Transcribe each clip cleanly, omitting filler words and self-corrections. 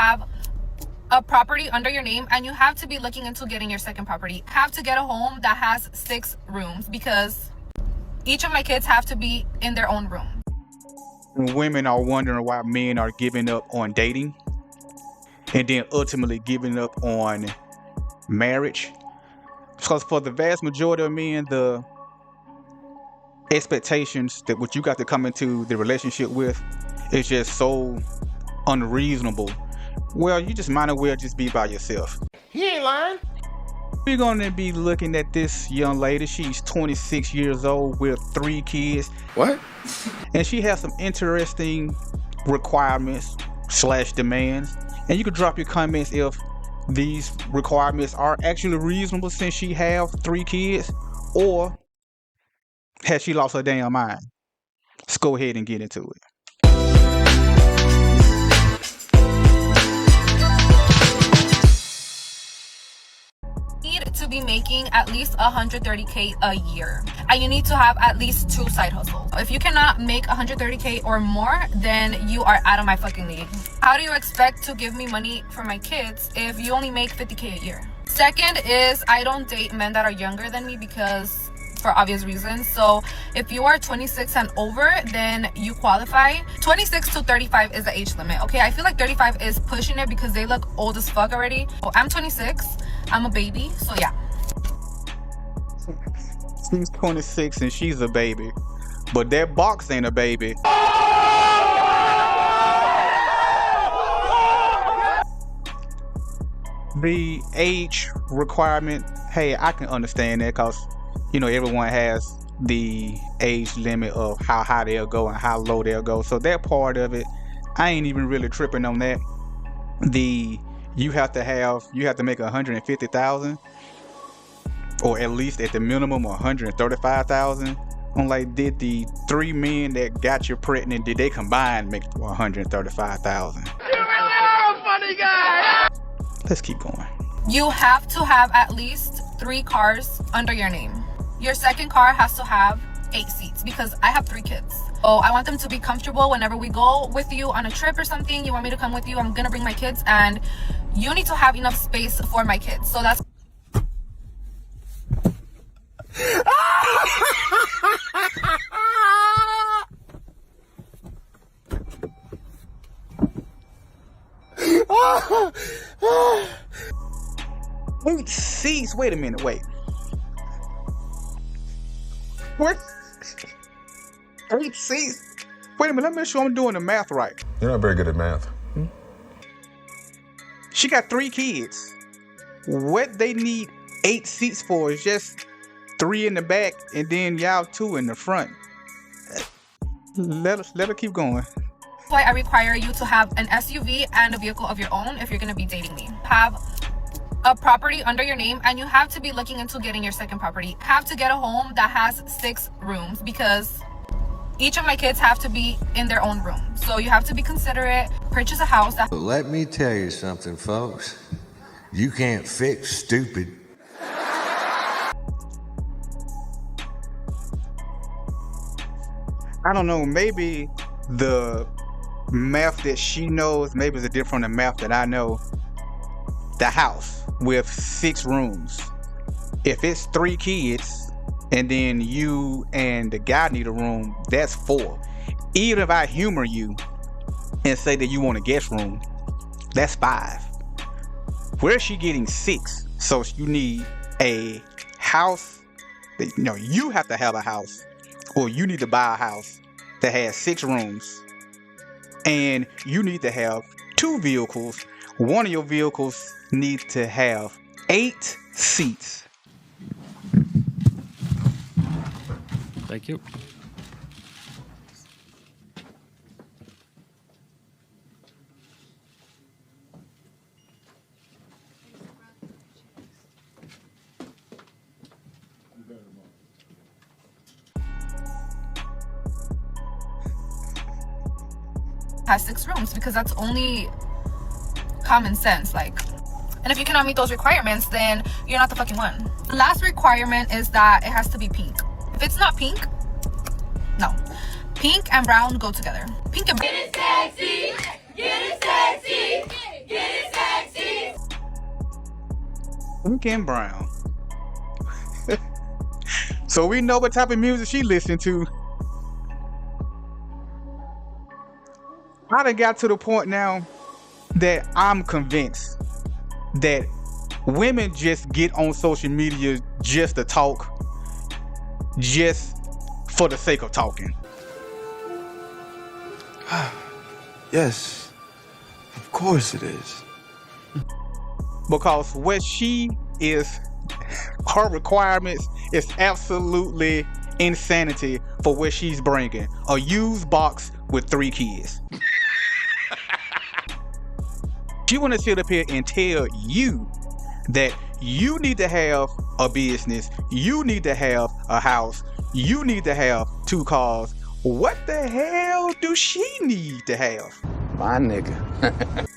have a property under your name, and you have to be looking into getting your second property. You have to get a home that has 6 rooms because each of my kids have to be in their own room. Women are wondering why men are giving up on dating and then ultimately giving up on marriage. Because for the vast majority of men, the expectations that what you got to come into the relationship with is just so unreasonable. Well, you just might as well just be by yourself. He ain't lying. We're going to be looking at this young lady. She's 26 years old with 3 kids. What? And she has some interesting requirements / demands. And you can drop your comments if these requirements are actually reasonable since she have 3 kids, or has she lost her damn mind? Let's go ahead and get into it. To be making at least $130K a year, and you need to have at least 2 side hustles. If you cannot make $130K or more, then you are out of my fucking league. How do you expect to give me money for my kids if you only make $50K a year? Second is, I don't date men that are younger than me because for obvious reasons. So if you are 26 and over, then you qualify. 26 to 35 is the age limit. Okay, I feel like 35 is pushing it because they look old as fuck already. So I'm 26, I'm a baby, so yeah. She's 26 and she's a baby, but that box ain't a baby. The age requirement, hey, I can understand that because, you know, everyone has the age limit of how high they'll go and how low they'll go. So that part of it, I ain't even really tripping on that. You have to make 150,000, or at least at the minimum 135,000. I'm like, did the 3 men that got you pregnant, did they combine make 135,000? You really are a funny guy. Let's keep going. You have to have at least 3 cars under your name. Your second car has to have 8 seats because I have 3 kids. Oh, I want them to be comfortable whenever we go with you on a trip or something. You want me to come with you? I'm gonna bring my kids, and you need to have enough space for my kids. So that's Eight seats. Wait a minute. Wait. What? 8 seats? Wait a minute. Let me make sure I'm doing the math right. You're not very good at math. She got 3 kids. What they need 8 seats for is just 3 in the back and then y'all 2 in the front. Let her keep going. why I require you to have an SUV and a vehicle of your own if you're gonna be dating me. Have a property under your name, and you have to be looking into getting your second property. Have to get a home that has 6 rooms because each of my kids have to be in their own room. So you have to be considerate. Purchase a house that... Let me tell you something, folks. You can't fix stupid. I don't know, maybe the math that she knows maybe is different from the math that I know. The house with 6 rooms. If it's 3 kids and then you and the guy need a room, that's 4. Even if I humor you and say that you want a guest room, that's 5. Where's she getting 6? So you need a house that, you know, you have to have a house, or you need to buy a house that has 6 rooms, and you need to have 2 vehicles. One of your vehicles needs to have 8 seats. Thank you. has 6 rooms because that's only common sense. Like, and if you cannot meet those requirements, then you're not the fucking one. The last requirement is that it has to be pink. If it's not pink, no. Pink and brown go together. Pink and brown. Get it sexy, get it sexy, get Pink and brown. So we know what type of music she listened to. I done got to the point now that I'm convinced that women just get on social media just to talk, just for the sake of talking. Yes, of course it is. Because what she is, her requirements is absolutely insanity for what she's bringing. A used box with 3 kids. She want to sit up here and tell you that you need to have a business, you need to have a house, you need to have 2 cars. What the hell do she need to have? My nigga.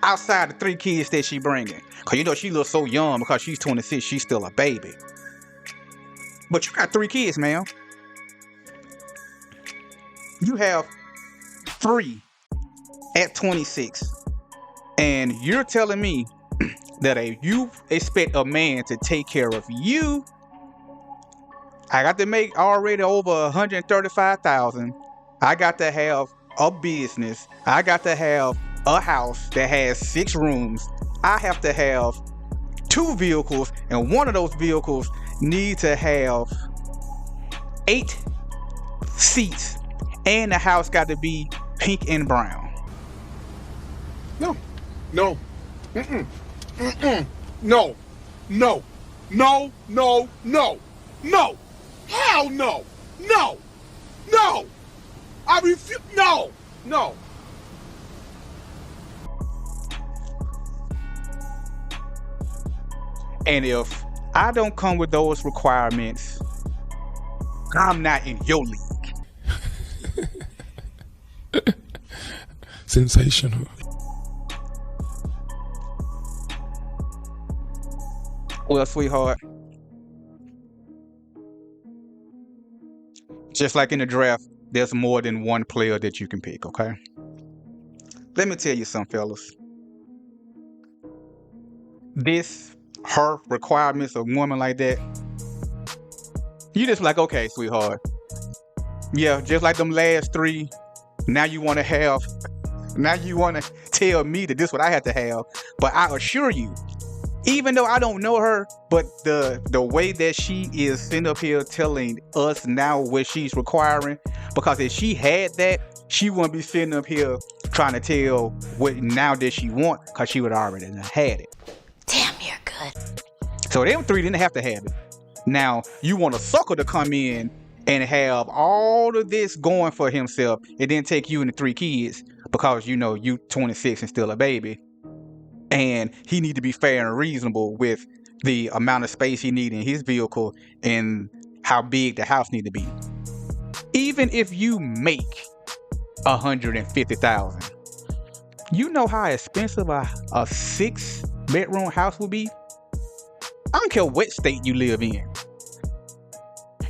Outside the 3 kids that she bringing. Because you know she looks so young because she's 26, she's still a baby. But you got 3 kids, ma'am. You have 3 at 26. And you're telling me that if you expect a man to take care of you, I got to make already over $135,000. I got to have a business. I got to have a house that has 6 rooms. I have to have 2 vehicles, and one of those vehicles need to have 8 seats, and the house got to be pink and brown. No. No. No. No. No. No. No. No. Hell no. No. No. I refuse. No. No. And if I don't come with those requirements, I'm not in your league. Sensational. Well, sweetheart, just like in the draft, there's more than one player that you can pick, okay? Let me tell you something, fellas. Her requirements of a woman like that, you just like, okay, sweetheart. Yeah, just like them last 3, now you want to tell me that this is what I have to have. But I assure you, even though I don't know her, but the way that she is sitting up here telling us now what she's requiring, because if she had that, she wouldn't be sitting up here trying to tell what now that she want, because she would already have had it. Damn, you're good. So them 3 didn't have to have it. Now, you want a sucker to come in and have all of this going for himself and then take you and the 3 kids because, you know, you 26 and still a baby. And he need to be fair and reasonable with the amount of space he need in his vehicle and how big the house need to be. Even if you make $150,000, you know how expensive a 6-bedroom house would be? I don't care what state you live in.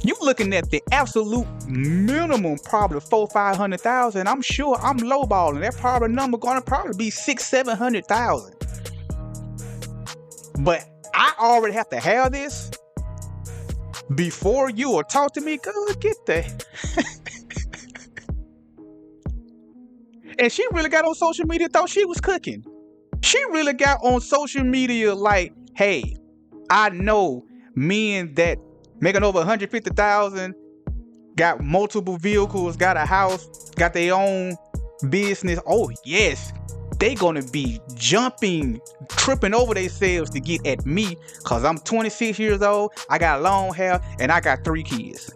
You looking at the absolute minimum, probably $400,000-$500,000. I'm sure I'm lowballing. That probably number gonna probably be $600,000-$700,000. But I already have to have this before you will talk to me. Go get that. And she really got on social media, thought she was cooking. She really got on social media like, hey, I know men that making over $150,000, got multiple vehicles, got a house, got their own business. Oh yes, they gonna be jumping, tripping over themselves to get at me because I'm 26 years old, I got long hair, and I got 3 kids.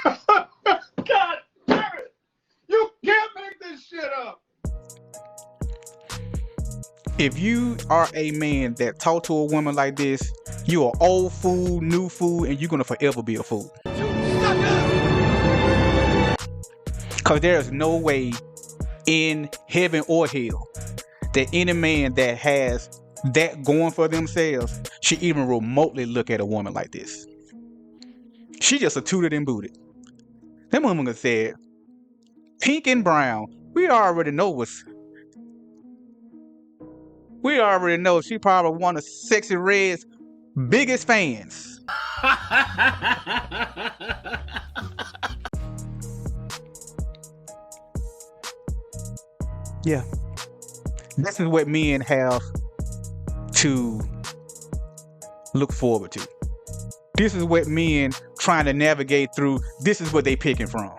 God damn it! You can't make this shit up. If you are a man that talk to a woman like this, you are old fool, new fool, and you're gonna forever be a fool. Because there's no way in heaven or hell that any man that has that going for themselves should even remotely look at a woman like this. She just a tooted and booted. That woman said, pink and brown, we already know she probably one of sexy reds biggest fans. Yeah. This is what men have to look forward to. This is what men trying to navigate through. This is what they picking from.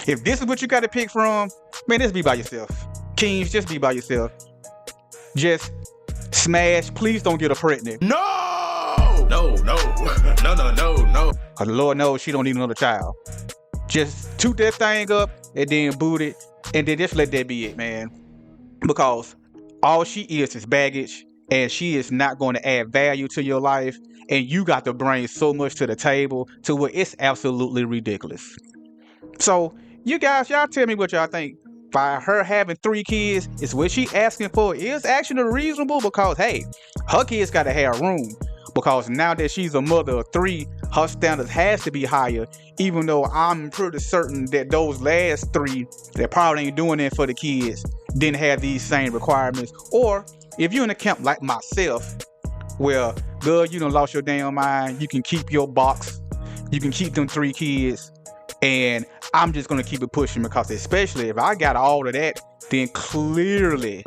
If this is what you got to pick from, man, just be by yourself. Kings, just be by yourself. Just smash. Please don't get her pregnant. No! No, no. No, no, no, no. Cause the Lord knows she don't need another child. Just toot that thing up and then boot it. And then just let that be it, man. Because all she is baggage. And she is not going to add value to your life. And you got to bring so much to the table to where it's absolutely ridiculous. So, you guys, y'all tell me what y'all think. By her having 3 kids, is what she asking for is actually reasonable? Because, hey, her kids got to have room. Because now that she's a mother of 3, her standards has to be higher. Even though I'm pretty certain that those last 3 that probably ain't doing it for the kids didn't have these same requirements. Or if you're in a camp like myself, where, girl, you done lost your damn mind, you can keep your box, you can keep them 3 kids, and I'm just going to keep it pushing, because especially if I got all of that, then clearly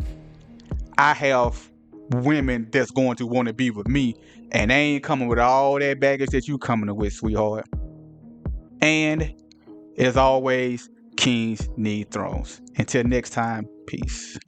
I have women that's going to want to be with me, and they ain't coming with all that baggage that you coming with, sweetheart. And as always, kings need thrones. Until next time, peace.